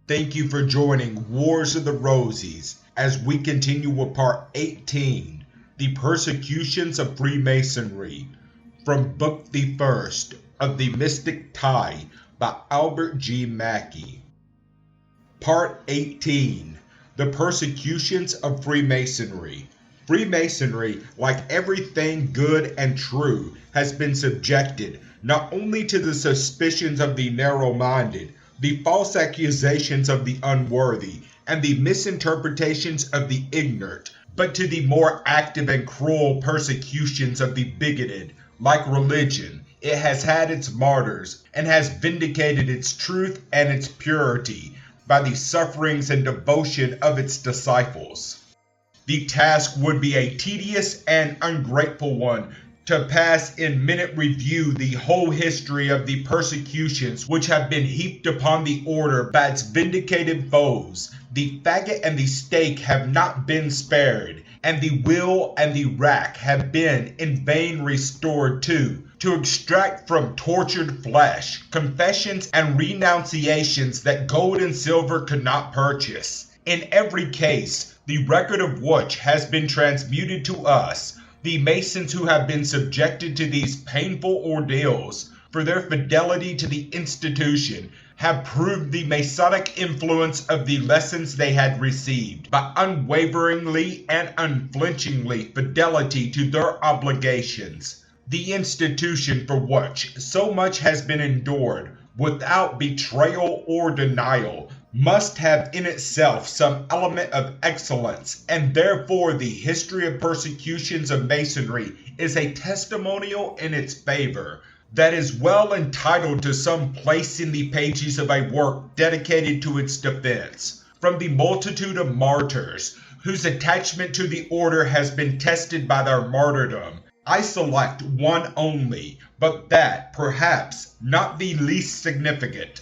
Thank you for joining Wars of the Rosies as we continue with part 18, The Persecutions of Freemasonry, from Book the First of the Mystic Tie by Albert G. Mackey. Part 18, The Persecutions of Freemasonry. Freemasonry, like everything good and true, has been subjected not only to the suspicions of the narrow-minded, the false accusations of the unworthy, and the misinterpretations of the ignorant, but to the more active and cruel persecutions of the bigoted. Like religion, it has had its martyrs, and has vindicated its truth and its purity by the sufferings and devotion of its disciples. The task would be a tedious and ungrateful one to pass in minute review the whole history of the persecutions which have been heaped upon the order by its vindicated foes. The faggot and the stake have not been spared, and the wheel and the rack have been in vain restored to extract from tortured flesh confessions and renunciations that gold and silver could not purchase. In every case, the record of which has been transmuted to us, the Masons who have been subjected to these painful ordeals for their fidelity to the institution have proved the Masonic influence of the lessons they had received by unwaveringly and unflinchingly fidelity to their obligations. The institution for which so much has been endured without betrayal or denial must have in itself some element of excellence, and therefore the history of persecutions of Masonry is a testimonial in its favor that is well entitled to some place in the pages of a work dedicated to its defense. From the multitude of martyrs whose attachment to the order has been tested by their martyrdom, I select one only, but that, perhaps, not the least significant.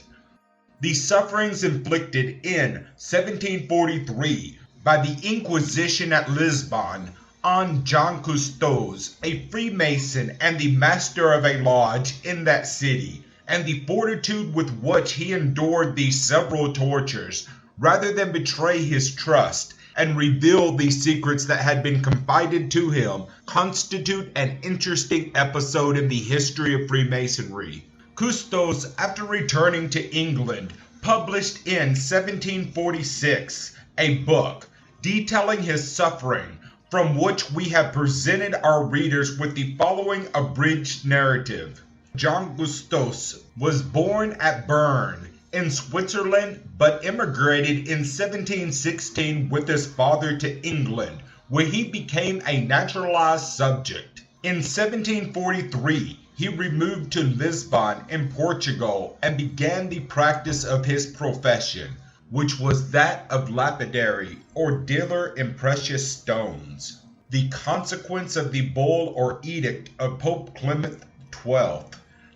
The sufferings inflicted in 1743 by the Inquisition at Lisbon on John Coustos, a Freemason and the master of a lodge in that city, and the fortitude with which he endured these several tortures, rather than betray his trust and reveal the secrets that had been confided to him, constitute an interesting episode in the history of Freemasonry. Coustos, after returning to England, published in 1746 a book detailing his suffering, from which we have presented our readers with the following abridged narrative. John Coustos was born at Bern in Switzerland, but immigrated in 1716 with his father to England, where he became a naturalized subject. In 1743, he removed to Lisbon in Portugal and began the practice of his profession, which was that of lapidary, or dealer in precious stones. The consequence of the bull or edict of Pope Clement XII,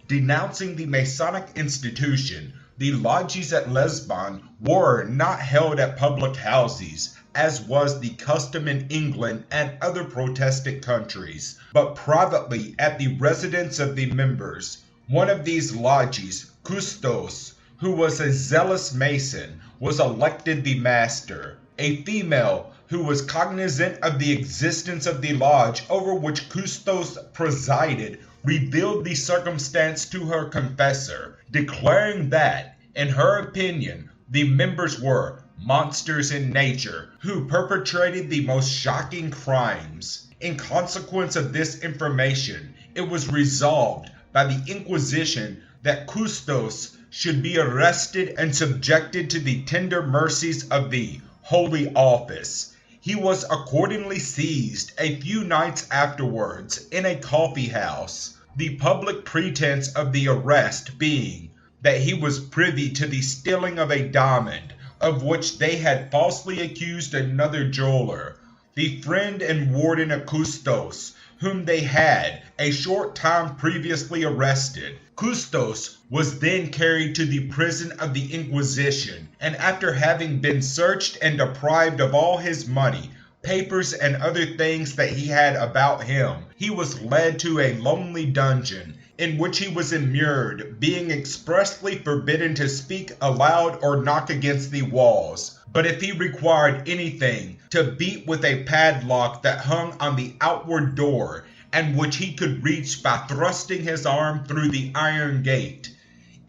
denouncing the Masonic institution, the lodges at Lisbon were not held at public houses, as was the custom in England and other Protestant countries, but privately at the residence of the members. One of these lodges, Coustos, who was a zealous Mason, was elected the master. A female who was cognizant of the existence of the lodge over which Coustos presided revealed the circumstance to her confessor, declaring that, in her opinion, the members were monsters in nature who perpetrated the most shocking crimes. In consequence of this information, it was resolved by the Inquisition that Coustos should be arrested and subjected to the tender mercies of the Holy Office. He was accordingly seized a few nights afterwards in a coffee house, the public pretense of the arrest being that he was privy to the stealing of a diamond, of which they had falsely accused another jeweler, the friend and warden of Coustos, whom they had a short time previously arrested. Coustos was then carried to the prison of the Inquisition, and after having been searched and deprived of all his money, papers and other things that he had about him, he was led to a lonely dungeon, in which he was immured, being expressly forbidden to speak aloud or knock against the walls. But if he required anything, to beat with a padlock that hung on the outward door, and which he could reach by thrusting his arm through the iron gate.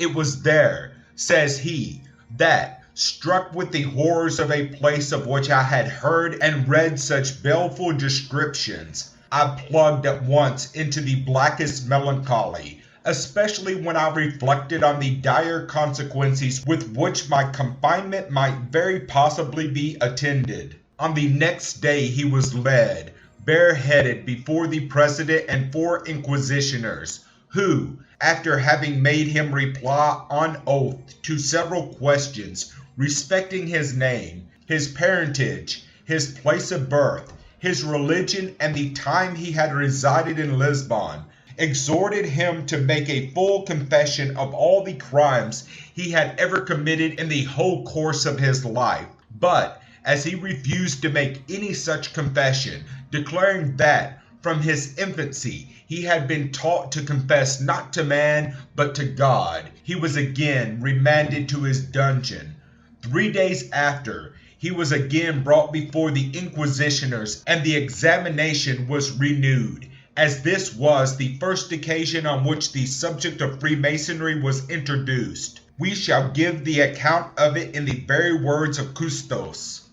It was there, says he, that, struck with the horrors of a place of which I had heard and read such baleful descriptions, I plunged at once into the blackest melancholy, especially when I reflected on the dire consequences with which my confinement might very possibly be attended. On the next day he was led, bareheaded, before the president and 4 inquisitioners, who, after having made him reply on oath to several questions respecting his name, his parentage, his place of birth, his religion, and the time he had resided in Lisbon, exhorted him to make a full confession of all the crimes he had ever committed in the whole course of his life. But, as he refused to make any such confession, declaring that, from his infancy, he had been taught to confess not to man, but to God, he was again remanded to his dungeon. 3 days after, he was again brought before the inquisitioners, and the examination was renewed, as this was the first occasion on which the subject of Freemasonry was introduced. We shall give the account of it in the very words of Coustos.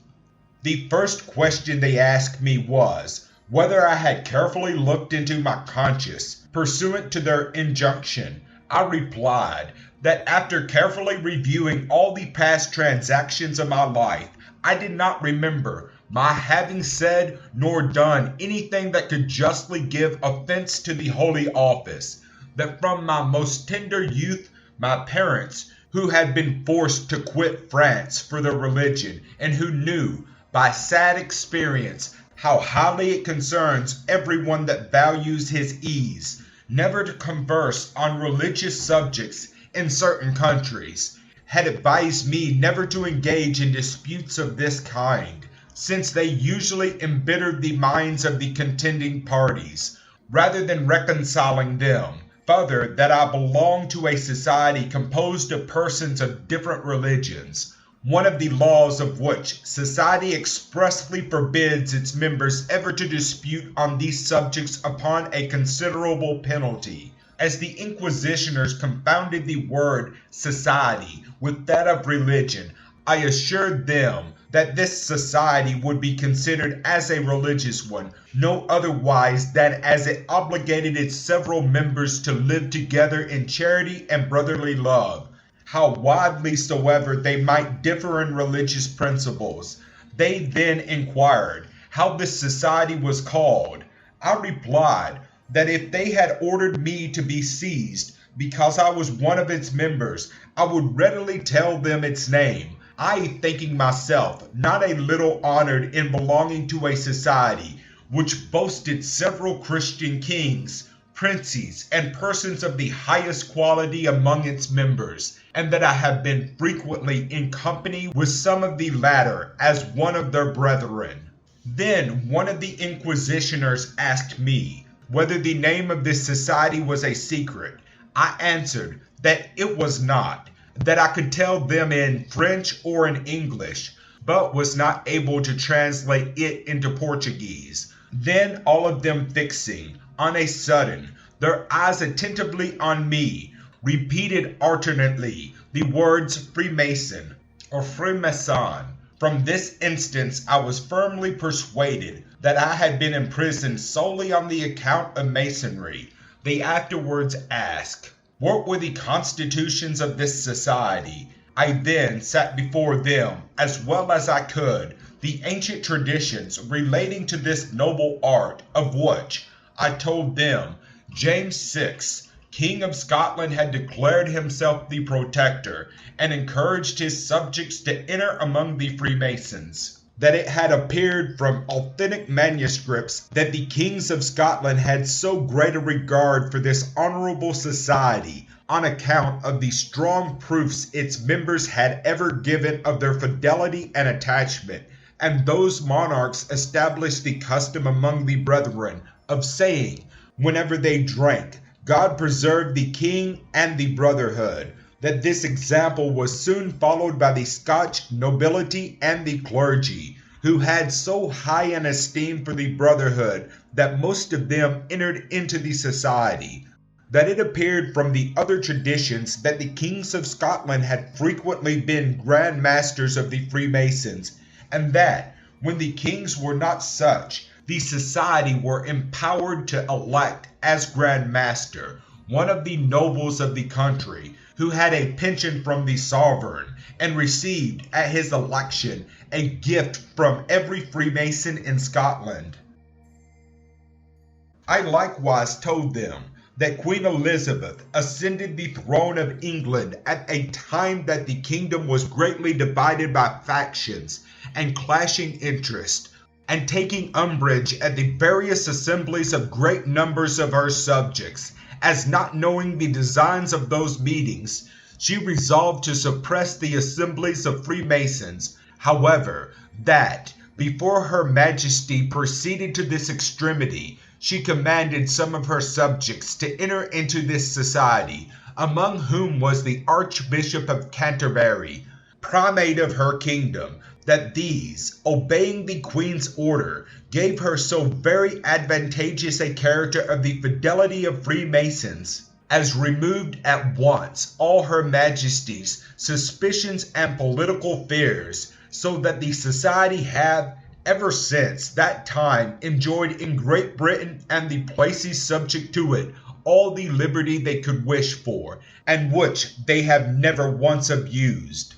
The first question they asked me was, whether I had carefully looked into my conscience, pursuant to their injunction. I replied, that after carefully reviewing all the past transactions of my life, I did not remember my having said nor done anything that could justly give offense to the holy office, that from my most tender youth, my parents, who had been forced to quit France for their religion, and who knew, by sad experience, how highly it concerns everyone that values his ease, never to converse on religious subjects in certain countries, had advised me never to engage in disputes of this kind, since they usually embittered the minds of the contending parties, rather than reconciling them. Further, that I belong to a society composed of persons of different religions, one of the laws of which society expressly forbids its members ever to dispute on these subjects upon a considerable penalty. As the inquisitioners confounded the word society with that of religion, I assured them that this society would be considered as a religious one, no otherwise than as it obligated its several members to live together in charity and brotherly love, how widely soever they might differ in religious principles. They then inquired how this society was called. I replied that if they had ordered me to be seized because I was one of its members, I would readily tell them its name. I thinking myself not a little honored in belonging to a society which boasted several Christian kings, princes, and persons of the highest quality among its members, and that I have been frequently in company with some of the latter as one of their brethren. Then one of the inquisitioners asked me whether the name of this society was a secret. I answered that it was not, that I could tell them in French or in English, but was not able to translate it into Portuguese. Then all of them fixing, on a sudden, their eyes attentively on me, repeated alternately the words Freemason or Freemason. From this instance I was firmly persuaded that I had been imprisoned solely on the account of Masonry. They afterwards asked, what were the constitutions of this society? I then set before them, as well as I could, the ancient traditions relating to this noble art, of which, I told them, James VI, King of Scotland, had declared himself the protector, and encouraged his subjects to enter among the Freemasons. That it had appeared from authentic manuscripts that the kings of Scotland had so great a regard for this honorable society, on account of the strong proofs its members had ever given of their fidelity and attachment, And those monarchs established the custom among the brethren of saying, whenever they drank, God preserved the king and the brotherhood. That this example was soon followed by the Scotch nobility and the clergy, who had so high an esteem for the brotherhood that most of them entered into the society, that it appeared from the other traditions that the kings of Scotland had frequently been Grand Masters of the Freemasons, and that, when the kings were not such, the society were empowered to elect as Grand Master one of the nobles of the country, who had a pension from the sovereign, and received at his election a gift from every Freemason in Scotland. I likewise told them that Queen Elizabeth ascended the throne of England at a time that the kingdom was greatly divided by factions and clashing interests, and taking umbrage at the various assemblies of great numbers of her subjects, as not knowing the designs of those meetings, she resolved to suppress the assemblies of Freemasons. However, that, before her Majesty proceeded to this extremity, she commanded some of her subjects to enter into this society, among whom was the Archbishop of Canterbury, primate of her kingdom, that these, obeying the Queen's order, gave her so very advantageous a character of the fidelity of Freemasons, as removed at once all her Majesty's suspicions and political fears, so that the society have, ever since that time, enjoyed in Great Britain and the places subject to it all the liberty they could wish for, and which they have never once abused.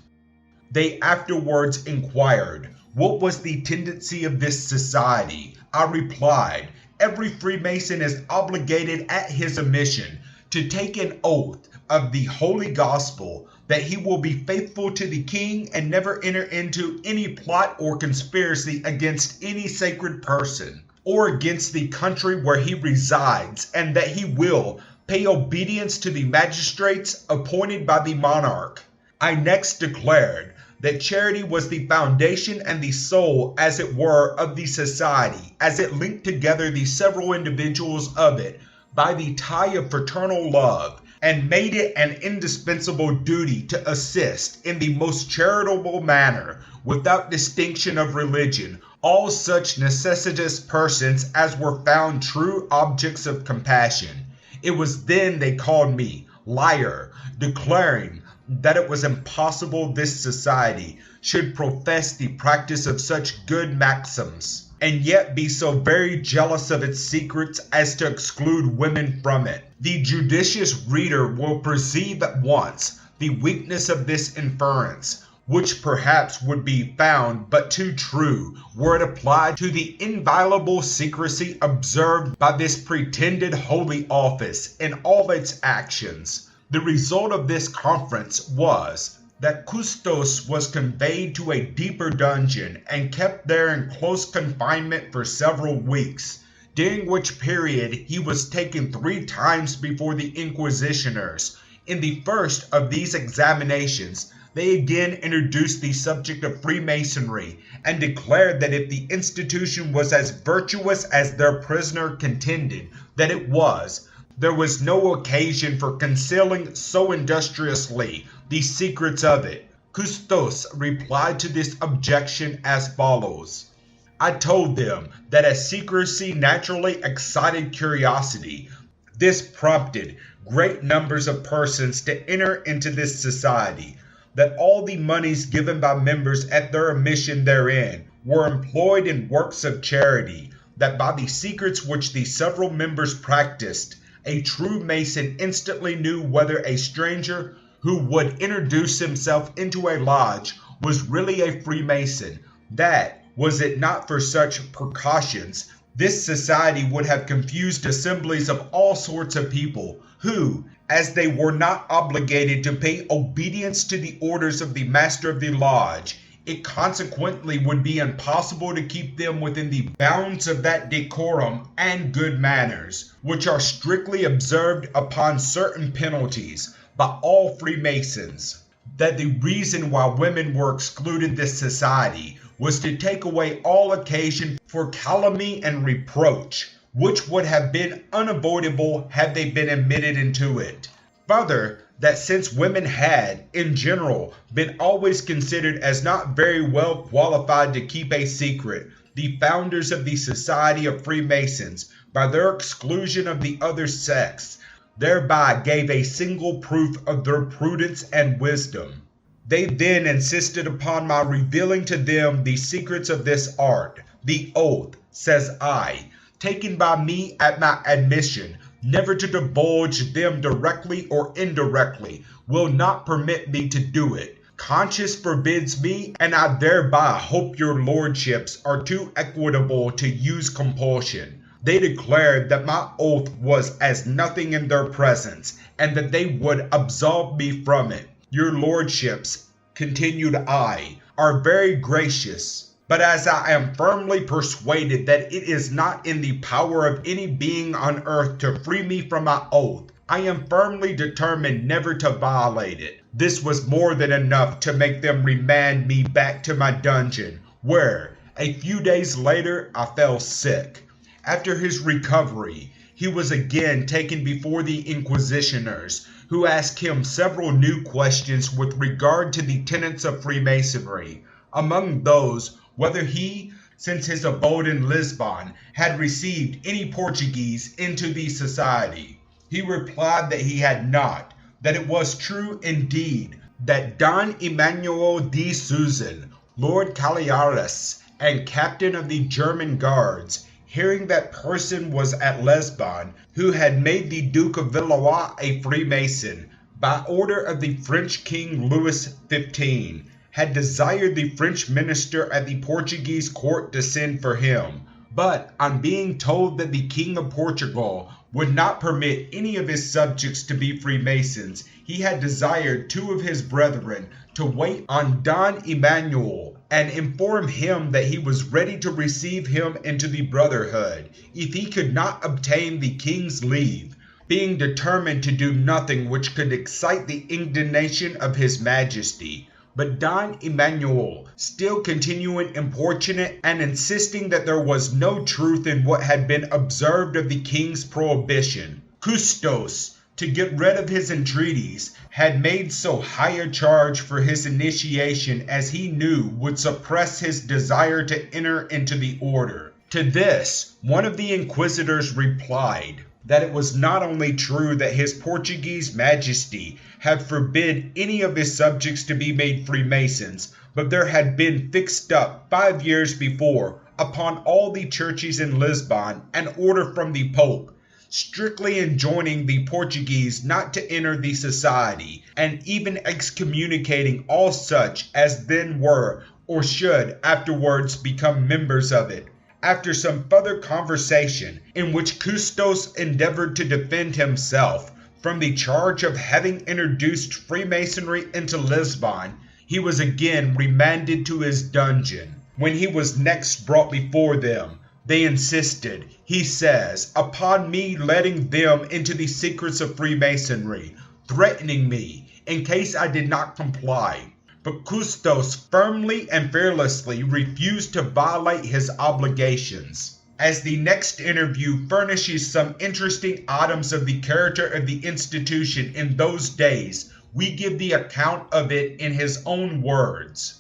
They afterwards inquired, what was the tendency of this society? I replied, every Freemason is obligated at his admission to take an oath of the Holy Gospel that he will be faithful to the king and never enter into any plot or conspiracy against any sacred person, or against the country where he resides, and that he will pay obedience to the magistrates appointed by the monarch. I next declared that charity was the foundation and the soul, as it were, of the society, as it linked together the several individuals of it by the tie of fraternal love, and made it an indispensable duty to assist in the most charitable manner, without distinction of religion, all such necessitous persons as were found true objects of compassion. It was then they called me liar, declaring that it was impossible this society should profess the practice of such good maxims, and yet be so very jealous of its secrets as to exclude women from it. The judicious reader will perceive at once the weakness of this inference, which perhaps would be found but too true were it applied to the inviolable secrecy observed by this pretended holy office in all its actions. The result of this conference was that Coustos was conveyed to a deeper dungeon and kept there in close confinement for several weeks, during which period he was taken 3 times before the inquisitioners. In the first of these examinations, they again introduced the subject of Freemasonry and declared that if the institution was as virtuous as their prisoner contended that it was, there was no occasion for concealing so industriously the secrets of it. Coustos replied to this objection as follows. I told them that as secrecy naturally excited curiosity, this prompted great numbers of persons to enter into this society, that all the monies given by members at their admission therein were employed in works of charity, that by the secrets which the several members practiced, a true Mason instantly knew whether a stranger who would introduce himself into a lodge was really a Freemason, that, was it not for such precautions, this society would have confused assemblies of all sorts of people, who, as they were not obligated to pay obedience to the orders of the master of the lodge, it consequently would be impossible to keep them within the bounds of that decorum and good manners, which are strictly observed upon certain penalties by all Freemasons. that the reason why women were excluded this society was to take away all occasion for calumny and reproach, which would have been unavoidable had they been admitted into it. Further, that since women had, in general, been always considered as not very well qualified to keep a secret, the founders of the Society of Freemasons, by their exclusion of the other sex, thereby gave a single proof of their prudence and wisdom. They then insisted upon my revealing to them the secrets of this art. The oath, says I, taken by me at my admission, never to divulge them directly or indirectly, will not permit me to do it. Conscience forbids me, and I thereby hope your lordships are too equitable to use compulsion. They declared that my oath was as nothing in their presence, and that they would absolve me from it. Your lordships, continued I, are very gracious, but as I am firmly persuaded that it is not in the power of any being on earth to free me from my oath, I am firmly determined never to violate it. This was more than enough to make them remand me back to my dungeon, where, a few days later, I fell sick. After his recovery, he was again taken before the inquisitioners, who asked him several new questions with regard to the tenets of Freemasonry. Among those, whether he, since his abode in Lisbon, had received any Portuguese into the society. He replied that he had not, that it was true indeed that Don Emmanuel de Souza, Lord Cagliaris, and captain of the German guards, hearing that person was at Lisbon, who had made the Duke of Valois a Freemason, by order of the French King Louis XV, had desired the French minister at the Portuguese court to send for him. But on being told that the King of Portugal would not permit any of his subjects to be Freemasons, he had desired two of his brethren to wait on Don Emmanuel and inform him that he was ready to receive him into the brotherhood, if he could not obtain the king's leave, being determined to do nothing which could excite the indignation of his majesty. But Don Emmanuel, still continuing importunate and insisting that there was no truth in what had been observed of the king's prohibition, Coustos, to get rid of his entreaties, had made so high a charge for his initiation as he knew would suppress his desire to enter into the order. To this, one of the inquisitors replied that it was not only true that his Portuguese majesty had forbid any of his subjects to be made Freemasons, but there had been fixed up 5 years before upon all the churches in Lisbon an order from the Pope, strictly enjoining the Portuguese not to enter the society, and even excommunicating all such as then were or should afterwards become members of it. After some further conversation, in which Coustos endeavored to defend himself from the charge of having introduced Freemasonry into Lisbon, he was again remanded to his dungeon. When he was next brought before them, they insisted, he says, upon me letting them into the secrets of Freemasonry, threatening me in case I did not comply. But Coustos firmly and fearlessly refused to violate his obligations. As the next interview furnishes some interesting items of the character of the institution in those days, we give the account of it in his own words.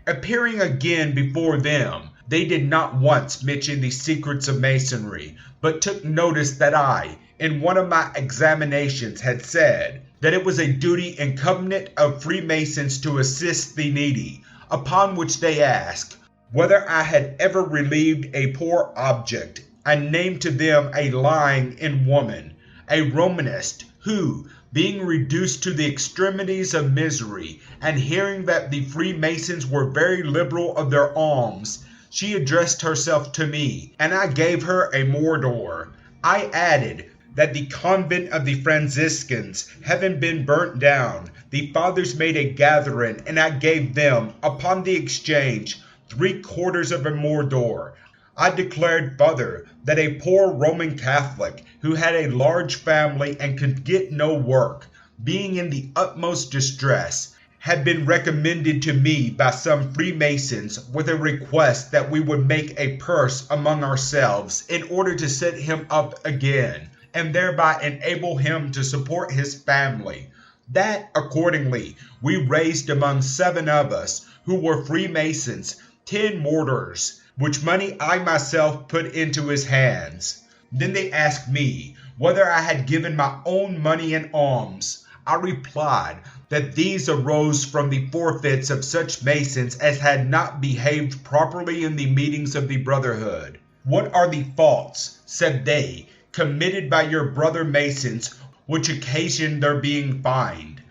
Appearing again before them, they did not once mention the secrets of Masonry, but took notice that I, in one of my examinations, had said that it was a duty incumbent of Freemasons to assist the needy, upon which they asked whether I had ever relieved a poor object. I named to them a lying-in woman, a Romanist, who, being reduced to the extremities of misery, and hearing that the Freemasons were very liberal of their alms, she addressed herself to me, and I gave her a moidore. I added that the convent of the Franciscans having been burnt down, the fathers made a gathering, and I gave them, upon the exchange, 3/4 of a moidore. I declared further that a poor Roman Catholic, who had a large family and could get no work, being in the utmost distress, had been recommended to me by some Freemasons with a request that we would make a purse among ourselves in order to set him up again, and thereby enable him to support his family. That, accordingly, we raised among 7 of us, who were Freemasons, 10 mortars, which money I myself put into his hands. Then they asked me whether I had given my own money in alms. I replied that these arose from the forfeits of such Masons as had not behaved properly in the meetings of the Brotherhood. What are the faults, said they, committed by your brother Masons, which occasion their being fined?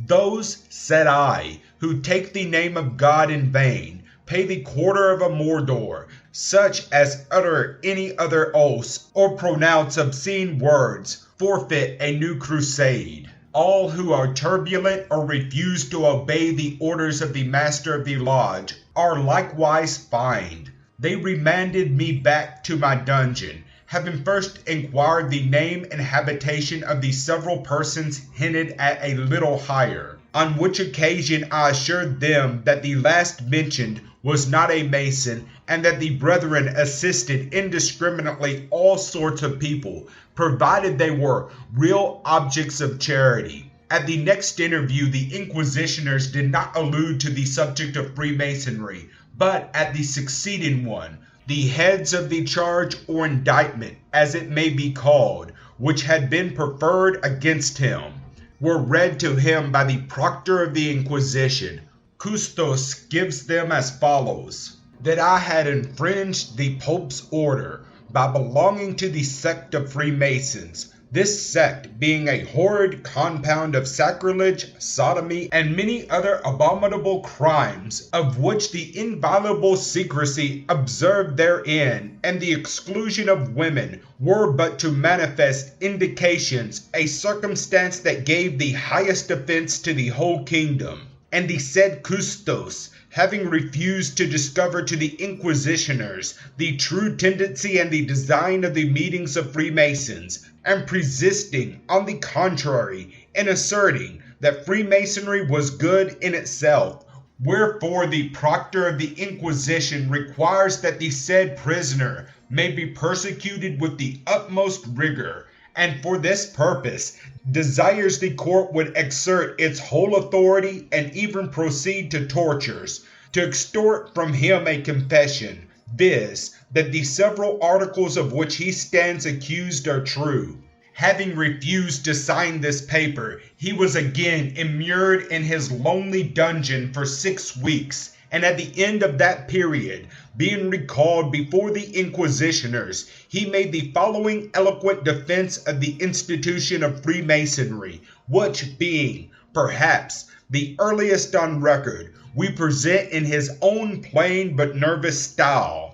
Those, said I, who take the name of God in vain, pay the quarter of a mordor, such as utter any other oaths, or pronounce obscene words, forfeit a new crusade. All who are turbulent or refuse to obey the orders of the master of the lodge are likewise fined. They remanded me back to my dungeon, having first inquired the name and habitation of the several persons hinted at a little higher, on which occasion I assured them that the last mentioned was not a Mason, and that the brethren assisted indiscriminately all sorts of people, provided they were real objects of charity. At the next interview, the inquisitioners did not allude to the subject of Freemasonry, but at the succeeding one, the heads of the charge or indictment, as it may be called, which had been preferred against him, were read to him by the proctor of the Inquisition. Coustos gives them as follows: that I had infringed the Pope's order by belonging to the sect of Freemasons, this sect being a horrid compound of sacrilege, sodomy, and many other abominable crimes, of which the inviolable secrecy observed therein, and the exclusion of women, were but to manifest indications, a circumstance that gave the highest offense to the whole kingdom. And the said Coustos, having refused to discover to the inquisitioners the true tendency and the design of the meetings of Freemasons, and persisting, on the contrary, in asserting that Freemasonry was good in itself, wherefore the proctor of the Inquisition requires that the said prisoner may be persecuted with the utmost rigor, and for this purpose desires the court would exert its whole authority and even proceed to tortures, to extort from him a confession, viz., that the several articles of which he stands accused are true. Having refused to sign this paper, he was again immured in his lonely dungeon for 6 weeks, and at the end of that period, being recalled before the inquisitioners, he made the following eloquent defense of the institution of Freemasonry, which being, perhaps, the earliest on record, we present in his own plain but nervous style.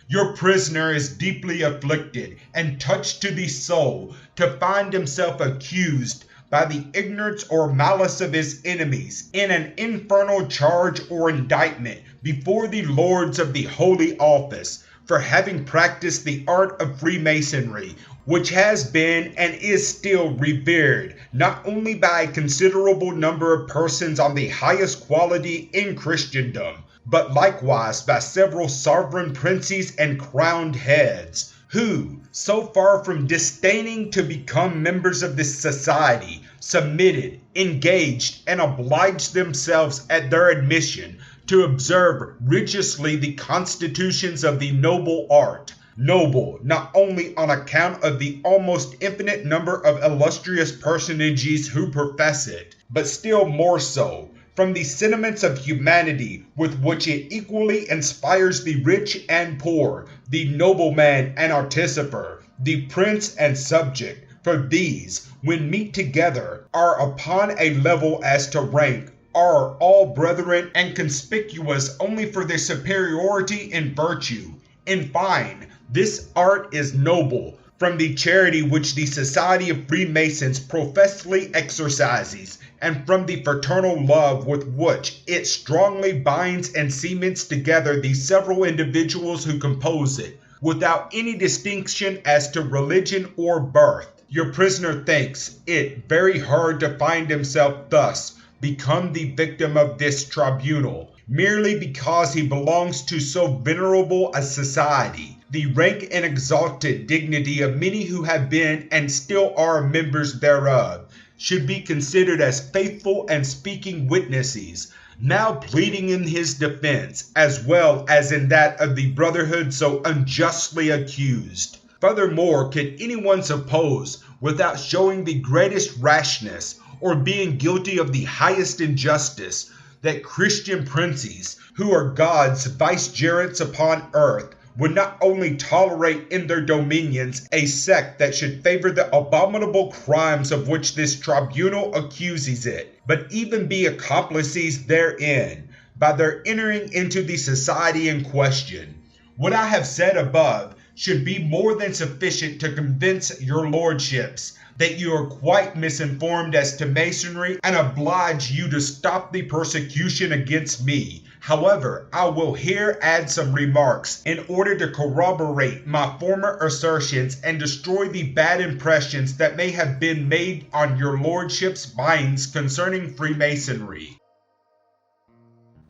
Your prisoner is deeply afflicted and touched to the soul to find himself accused by the ignorance or malice of his enemies in an infernal charge or indictment before the lords of the holy office, for having practiced the art of Freemasonry, which has been and is still revered not only by a considerable number of persons on the highest quality in Christendom, but likewise by several sovereign princes and crowned heads, who, so far from disdaining to become members of this society, submitted, engaged, and obliged themselves at their admission to observe rigorously the constitutions of the noble art, noble not only on account of the almost infinite number of illustrious personages who profess it, but still more so from the sentiments of humanity with which it equally inspires the rich and poor, the nobleman and artificer, the prince and subject. For these, when meet together, are upon a level as to rank, are all brethren and conspicuous only for their superiority in virtue. In fine, this art is noble, from the charity which the Society of Freemasons professedly exercises, and from the fraternal love with which it strongly binds and cements together the several individuals who compose it, without any distinction as to religion or birth. Your prisoner thinks it very hard to find himself thus become the victim of this tribunal, merely because he belongs to so venerable a society. The rank and exalted dignity of many who have been and still are members thereof should be considered as faithful and speaking witnesses, now pleading in his defense, as well as in that of the brotherhood so unjustly accused. Furthermore, can anyone suppose, without showing the greatest rashness, or being guilty of the highest injustice, that Christian princes, who are God's vicegerents upon earth, would not only tolerate in their dominions a sect that should favor the abominable crimes of which this tribunal accuses it, but even be accomplices therein, by their entering into the society in question? What I have said above should be more than sufficient to convince your lordships that you are quite misinformed as to Masonry and oblige you to stop the persecution against me. However, I will here add some remarks in order to corroborate my former assertions and destroy the bad impressions that may have been made on your lordships' minds concerning Freemasonry.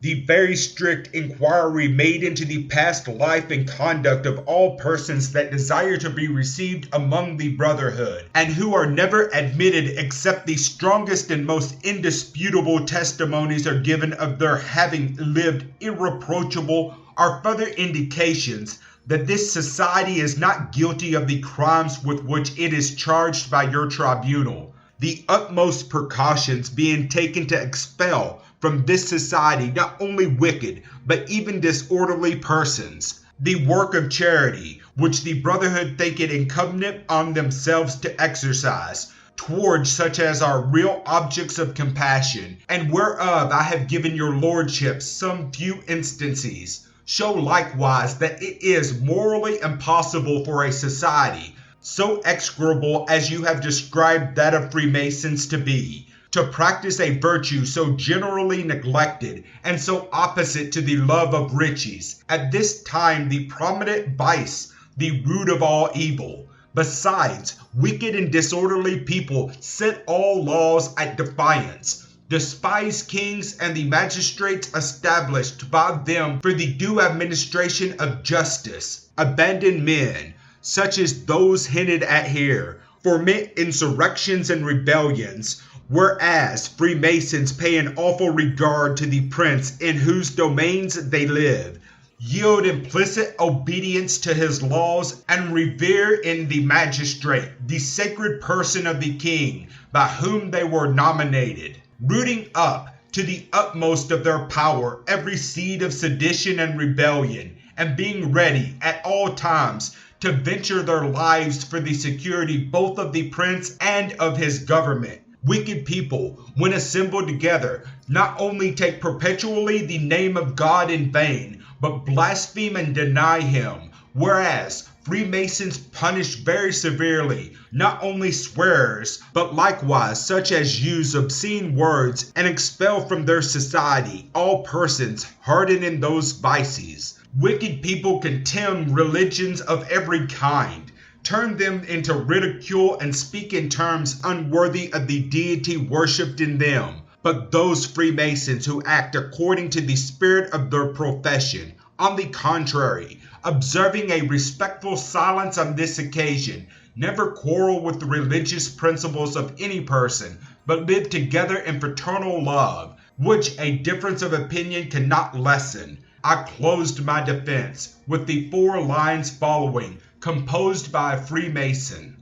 The very strict inquiry made into the past life and conduct of all persons that desire to be received among the brotherhood, and who are never admitted except the strongest and most indisputable testimonies are given of their having lived irreproachable, are further indications that this society is not guilty of the crimes with which it is charged by your tribunal, the utmost precautions being taken to expel from this society not only wicked, but even disorderly persons. The work of charity, which the brotherhood think it incumbent on themselves to exercise, towards such as are real objects of compassion, and whereof I have given your lordships some few instances, show likewise that it is morally impossible for a society so execrable as you have described that of Freemasons to be, to practice a virtue so generally neglected and so opposite to the love of riches, at this time the prominent vice, the root of all evil. Besides, wicked and disorderly people set all laws at defiance, despise kings and the magistrates established by them for the due administration of justice, abandon men, such as those hinted at here, foment insurrections and rebellions, whereas Freemasons pay an awful regard to the prince in whose domains they live, yield implicit obedience to his laws, and revere in the magistrate the sacred person of the king by whom they were nominated, rooting up to the utmost of their power every seed of sedition and rebellion, and being ready at all times to venture their lives for the security both of the prince and of his government. Wicked people, when assembled together, not only take perpetually the name of God in vain, but blaspheme and deny him, whereas Freemasons punish very severely not only swearers, but likewise such as use obscene words, and expel from their society all persons hardened in those vices. Wicked people contemn religions of every kind, turn them into ridicule, and speak in terms unworthy of the deity worshipped in them. But those Freemasons who act according to the spirit of their profession, on the contrary, observing a respectful silence on this occasion, never quarrel with the religious principles of any person, but live together in fraternal love, which a difference of opinion cannot lessen. I closed my defense with the 4 lines following, composed by a Freemason.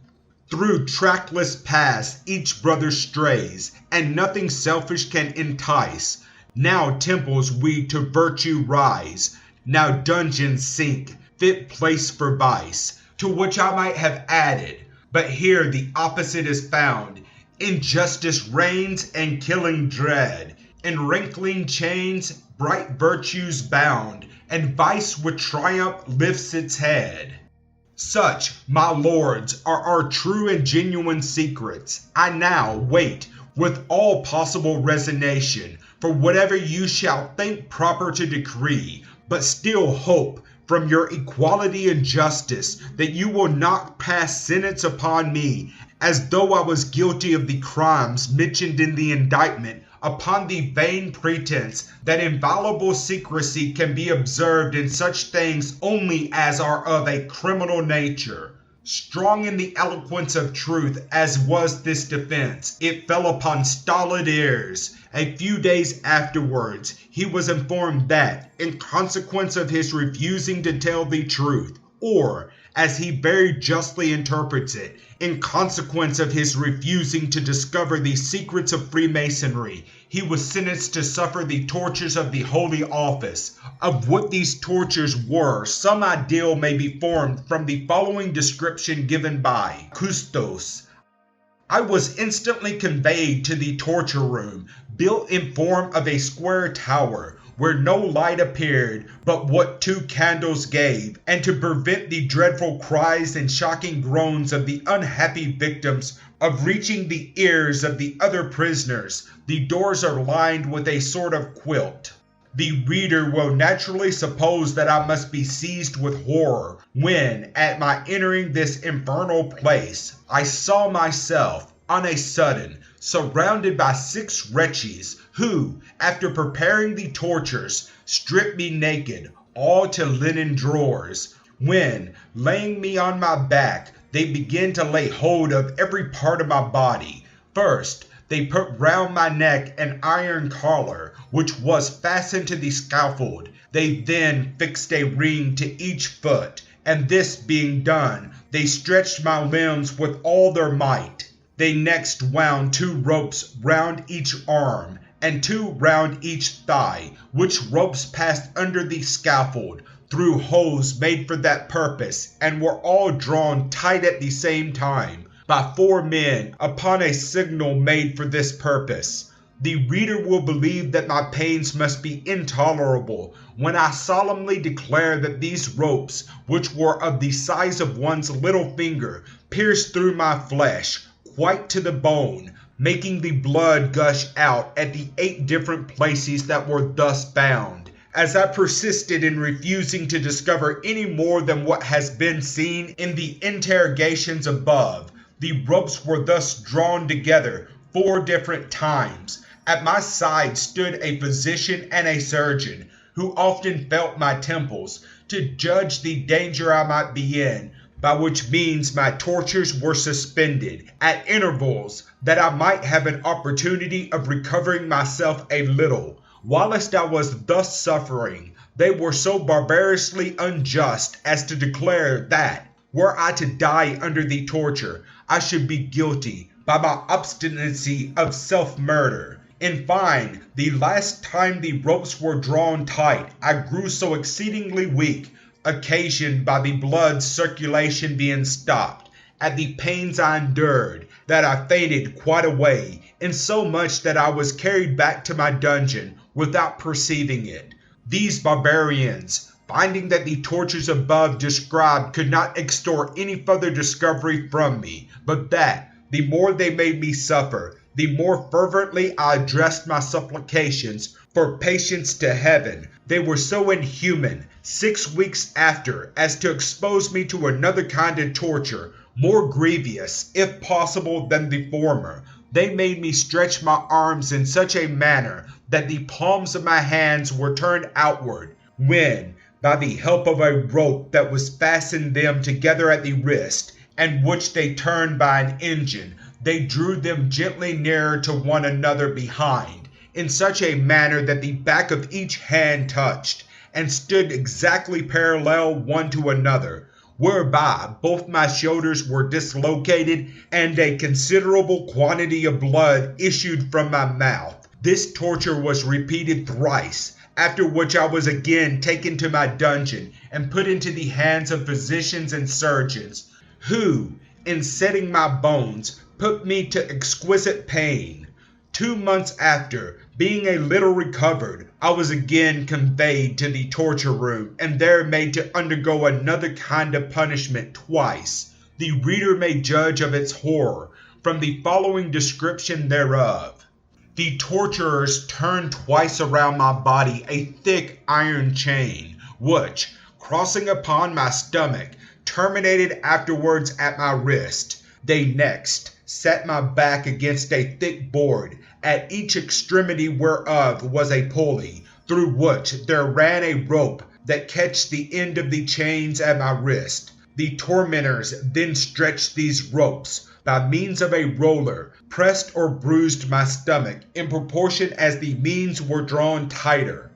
Through trackless paths each brother strays, and nothing selfish can entice. Now temples we to virtue rise, now dungeons sink, fit place for vice. To which I might have added, but here the opposite is found. Injustice reigns and killing dread. In rankling chains bright virtues bound, and vice with triumph lifts its head. Such, my lords, are our true and genuine secrets. I now wait with all possible resignation for whatever you shall think proper to decree, but still hope from your equality and justice that you will not pass sentence upon me as though I was guilty of the crimes mentioned in the indictment upon the vain pretense that inviolable secrecy can be observed in such things only as are of a criminal nature. Strong in the eloquence of truth as was this defense, it fell upon stolid ears. A few days afterwards, he was informed that, in consequence of his refusing to tell the truth, or, as he very justly interprets it, in consequence of his refusing to discover the secrets of Freemasonry, he was sentenced to suffer the tortures of the Holy Office. Of what these tortures were, some idea may be formed from the following description given by Coustos. I was instantly conveyed to the torture room, built in form of a square tower, where no light appeared but what 2 candles gave, and to prevent the dreadful cries and shocking groans of the unhappy victims of reaching the ears of the other prisoners, the doors are lined with a sort of quilt. The reader will naturally suppose that I must be seized with horror when, at my entering this infernal place, I saw myself, on a sudden, surrounded by 6 wretches who, after preparing the tortures, stripped me naked, all to linen drawers, when, laying me on my back, they began to lay hold of every part of my body. First, they put round my neck an iron collar, which was fastened to the scaffold. They then fixed a ring to each foot, and this being done, they stretched my limbs with all their might. They next wound 2 ropes round each arm, and 2 round each thigh, which ropes passed under the scaffold through holes made for that purpose, and were all drawn tight at the same time by 4 men upon a signal made for this purpose. The reader will believe that my pains must be intolerable when I solemnly declare that these ropes, which were of the size of one's little finger, pierced through my flesh quite to the bone, making the blood gush out at the 8 different places that were thus bound. As I persisted in refusing to discover any more than what has been seen in the interrogations above, the ropes were thus drawn together 4 different times. At my side stood a physician and a surgeon, who often felt my temples, to judge the danger I might be in, by which means my tortures were suspended at intervals, that I might have an opportunity of recovering myself a little. Whilst I was thus suffering, they were so barbarously unjust as to declare that, were I to die under the torture, I should be guilty, by my obstinacy, of self-murder. In fine, the last time the ropes were drawn tight, I grew so exceedingly weak, occasioned by the blood circulation being stopped, at the pains I endured, that I fainted quite away, insomuch that I was carried back to my dungeon without perceiving it. These barbarians, finding that the tortures above described could not extort any further discovery from me, but that, the more they made me suffer, the more fervently I addressed my supplications for patience to heaven, they were so inhuman 6 weeks after as to expose me to another kind of torture, more grievous, if possible, than the former. They made me stretch my arms in such a manner that the palms of my hands were turned outward, when, by the help of a rope that was fastened them together at the wrist, and which they turned by an engine, they drew them gently nearer to one another behind, in such a manner that the back of each hand touched, and stood exactly parallel one to another, whereby both my shoulders were dislocated, and a considerable quantity of blood issued from my mouth. This torture was repeated thrice, after which I was again taken to my dungeon, and put into the hands of physicians and surgeons, who, in setting my bones, put me to exquisite pain. 2 months after, being a little recovered, I was again conveyed to the torture room, and there made to undergo another kind of punishment twice. The reader may judge of its horror from the following description thereof. The torturers turned twice around my body a thick iron chain, which, crossing upon my stomach, terminated afterwards at my wrist. They next set my back against a thick board, at each extremity whereof was a pulley, through which there ran a rope that catched the end of the chains at my wrist. The tormentors then stretched these ropes, by means of a roller, pressed or bruised my stomach in proportion as the means were drawn tighter.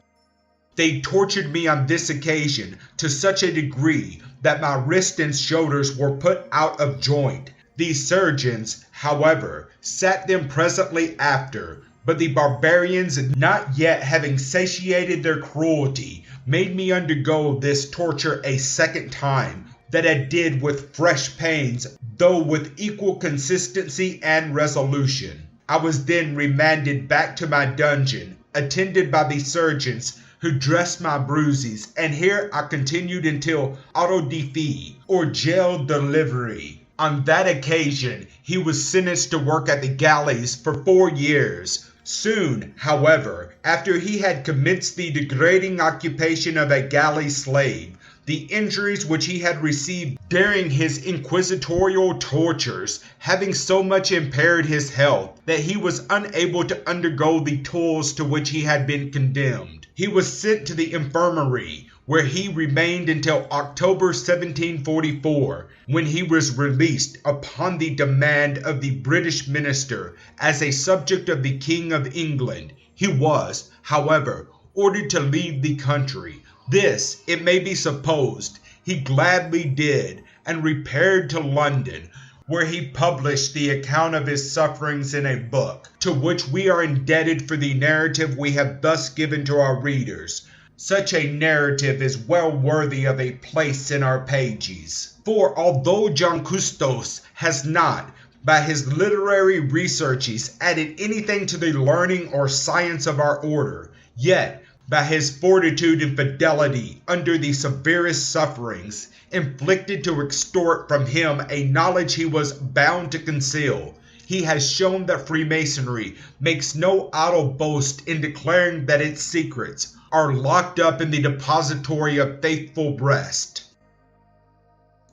They tortured me on this occasion to such a degree that my wrists and shoulders were put out of joint. The surgeons, however, sat them presently after, but the barbarians, not yet having satiated their cruelty, made me undergo this torture a second time, that I did with fresh pains, though with equal consistency and resolution. I was then remanded back to my dungeon, attended by the surgeons who dressed my bruises, and here I continued until auto de fe, or jail delivery. On that occasion, he was sentenced to work at the galleys for 4 years. Soon, however, after he had commenced the degrading occupation of a galley slave, the injuries which he had received during his inquisitorial tortures having so much impaired his health that he was unable to undergo the toils to which he had been condemned, he was sent to the infirmary, where he remained until October 1744, when he was released upon the demand of the British minister as a subject of the King of England. He was, however, ordered to leave the country. This, it may be supposed, he gladly did, and repaired to London, where he published the account of his sufferings in a book, to which we are indebted for the narrative we have thus given to our readers. Such a narrative is well worthy of a place in our pages. For although John Coustos has not, by his literary researches, added anything to the learning or science of our order, yet, by his fortitude and fidelity under the severest sufferings, inflicted to extort from him a knowledge he was bound to conceal, he has shown that Freemasonry makes no idle boast in declaring that its secrets are locked up in the depository of faithful breast.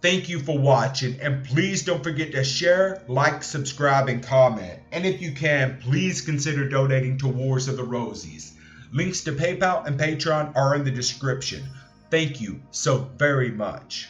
Thank you for watching, and please don't forget to share, like, subscribe, and comment. And if you can, please consider donating to Wars of the Rosies. Links to PayPal and Patreon are in the description. Thank you so very much.